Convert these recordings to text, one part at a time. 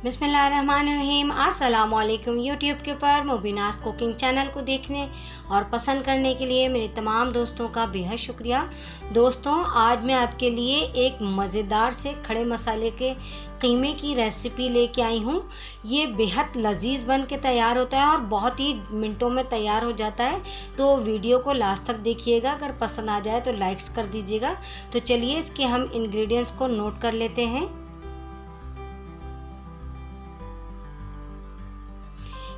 बिस्मिल्लाहिर्रहमानिर्रहीम। अस्सलाम वालेकुम। यूट्यूब के ऊपर मुबीनास कुकिंग चैनल को देखने और पसंद करने के लिए मेरे तमाम दोस्तों का बेहद शुक्रिया। दोस्तों, आज मैं आपके लिए एक मज़ेदार से खड़े मसाले के कीमे की रेसिपी लेके आई हूँ। ये बेहद लजीज बन के तैयार होता है और बहुत ही मिनटों में तैयार हो जाता है। तो वीडियो को लास्ट तक देखिएगा। अगर पसंद आ जाए तो लाइक्स कर दीजिएगा। तो चलिए इसके हम इंग्रेडिएंट्स को नोट कर लेते हैं।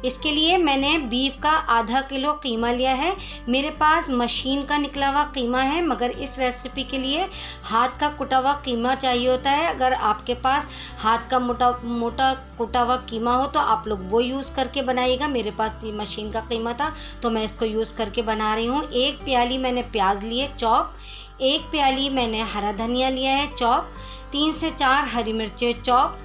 इसके लिए मैंने बीफ का आधा किलो कीमा लिया है। मेरे पास मशीन का निकला हुआ कीमा है, मगर इस रेसिपी के लिए हाथ का कुटा हुआ कीमा चाहिए होता है। अगर आपके पास हाथ का मोटा कुटा हुआ कीमा हो तो आप लोग वो यूज़ करके बनाइएगा। मेरे पास ये मशीन का कीमा था तो मैं इसको यूज़ करके बना रही हूँ। 1 प्याली मैंने प्याज लिए चॉप, 1 प्याली मैंने हरा धनिया लिया है चॉप, 3 से 4 हरी मिर्चें चॉप,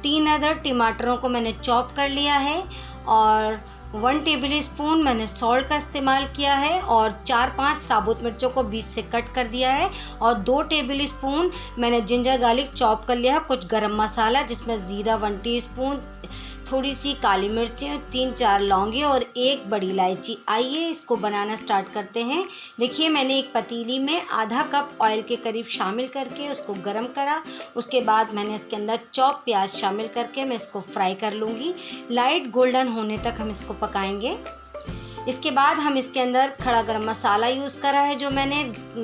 3 अदर टमाटरों को मैंने चॉप कर लिया है और 1 टेबल स्पून मैंने सॉल्ट का इस्तेमाल किया है और 4-5 साबुत मिर्चों को बीच से कट कर दिया है और 2 टेबल स्पून मैंने जिंजर गार्लिक चॉप कर लिया है। कुछ गरम मसाला जिसमें ज़ीरा 1 टीस्पून, थोड़ी सी काली मिर्चें, 3-4 लौंगे और 1 बड़ी इलायची। आइए इसको बनाना स्टार्ट करते हैं। देखिए, मैंने एक पतीली में आधा कप ऑयल के करीब शामिल करके उसको गरम करा। उसके बाद मैंने इसके अंदर चॉप प्याज शामिल करके मैं इसको फ्राई कर लूँगी। लाइट गोल्डन होने तक हम इसको पकाएंगे। इसके बाद हम इसके अंदर खड़ा गरम मसाला यूज़ करा है जो मैंने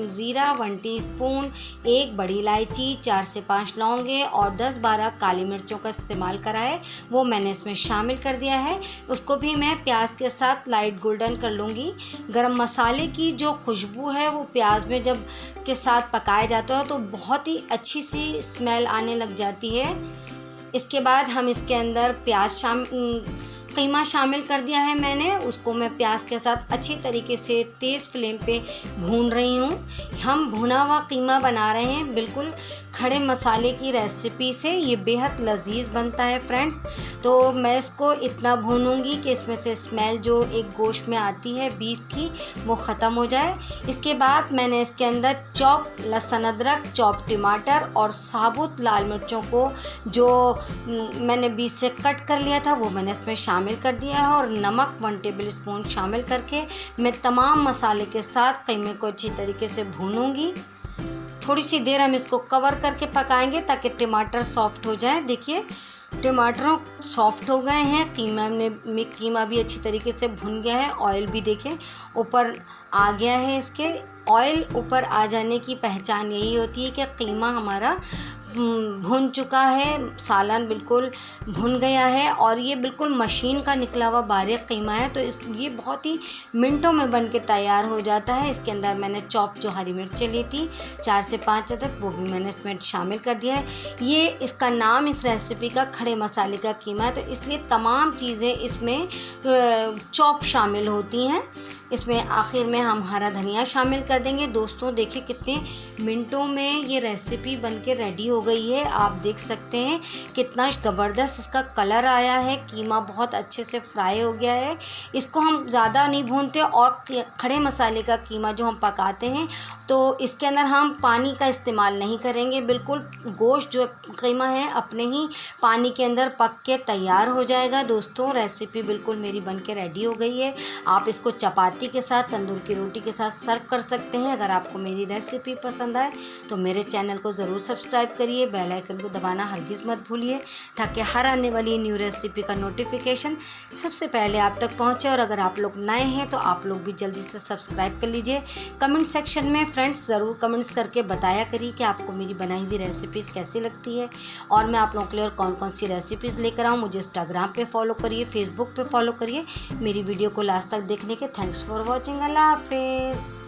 ज़ीरा 1 टीस्पून, 1 बड़ी इलायची, 4 से 5 लौंगे और 10-12 काली मिर्चों का इस्तेमाल करा है, वो मैंने इसमें शामिल कर दिया है। उसको भी मैं प्याज के साथ लाइट गोल्डन कर लूँगी। गरम मसाले की जो खुशबू है वो प्याज में जब के साथ पकाया जाता है तो बहुत ही अच्छी सी स्मेल आने लग जाती है। इसके बाद हम इसके अंदर कीमा शामिल कर दिया है मैंने। उसको मैं प्याज के साथ अच्छी तरीके से तेज़ फ्लेम पे भून रही हूँ। हम भुना हुआ कीमा बना रहे हैं बिल्कुल खड़े मसाले की रेसिपी से। ये बेहद लजीज बनता है फ्रेंड्स। तो मैं इसको इतना भूनूंगी कि इसमें से स्मेल जो एक गोश्त में आती है बीफ की वो ख़त्म हो जाए। इसके बाद मैंने इसके अंदर चॉप लहसुन अदरक, चॉप टमाटर और साबुत लाल मिर्चों को जो मैंने बीच से कट कर लिया था वो मैंने इसमें शामिल कर दिया है और नमक 1 टेबल स्पून शामिल करके मैं तमाम मसाले के साथ कीमे को अच्छी तरीके से भूनूंगी। थोड़ी सी देर हम इसको कवर करके पकाएंगे ताकि टमाटर सॉफ्ट हो जाए। देखिए, टमाटर सॉफ्ट हो गए हैं, कीमा भी अच्छी तरीके से भुन गया है। ऑयल भी देखें ऊपर आ गया है। इसके ऑयल ऊपर आ जाने की पहचान यही होती है कि कीमा हमारा भुन चुका है, सालन बिल्कुल भुन गया है और ये बिल्कुल मशीन का निकला हुआ बारीक कीमा है। तो ये बहुत ही मिनटों में बन के तैयार हो जाता है। इसके अंदर मैंने चॉप जो हरी मिर्चें ली थी 4 से 5 अदद, वो भी मैंने इसमें शामिल कर दिया है। ये इसका नाम इस रेसिपी का खड़े मसाले का कीमा है तो इसलिए तमाम चीज़ें इसमें चॉप शामिल होती हैं। इसमें आखिर में हम हरा धनिया शामिल कर देंगे। दोस्तों, देखिए कितने मिनटों में ये रेसिपी बनके रेडी हो गई है। आप देख सकते हैं कितना ज़बरदस्त इसका कलर आया है। कीमा बहुत अच्छे से फ्राई हो गया है। इसको हम ज़्यादा नहीं भूनते और खड़े मसाले का कीमा जो हम पकाते हैं तो इसके अंदर हम पानी का इस्तेमाल नहीं करेंगे। बिल्कुल गोश्त जो कीमा है अपने ही पानी के अंदर पक के तैयार हो जाएगा। दोस्तों, रेसिपी बिल्कुल मेरी बनके रेडी हो गई है। आप इसको चपाती के साथ, तंदूर की रोटी के साथ सर्व कर सकते हैं। अगर आपको मेरी रेसिपी पसंद आए तो मेरे चैनल को ज़रूर सब्सक्राइब करिए, बेल आइकन को दबाना हरगिज़ मत भूलिए ताकि हर आने वाली न्यू रेसिपी का नोटिफिकेशन सबसे पहले आप तक पहुंचे। और अगर आप लोग नए हैं तो आप लोग भी जल्दी से सब्सक्राइब कर लीजिए। कमेंट सेक्शन में फ्रेंड्स ज़रूर कमेंट्स करके बताया करिए कि आपको मेरी बनाई हुई रेसिपीज़ कैसी लगती है और मैं आप लोगों के लिए और कौन कौन सी रेसिपीज़ लेकर आऊँ। मुझे इंस्टाग्राम पे फॉलो करिए, फेसबुक पे फॉलो करिए। मेरी वीडियो को लास्ट तक देखने के थैंक्स फॉर वॉचिंग। अल्लाह हाफिज़।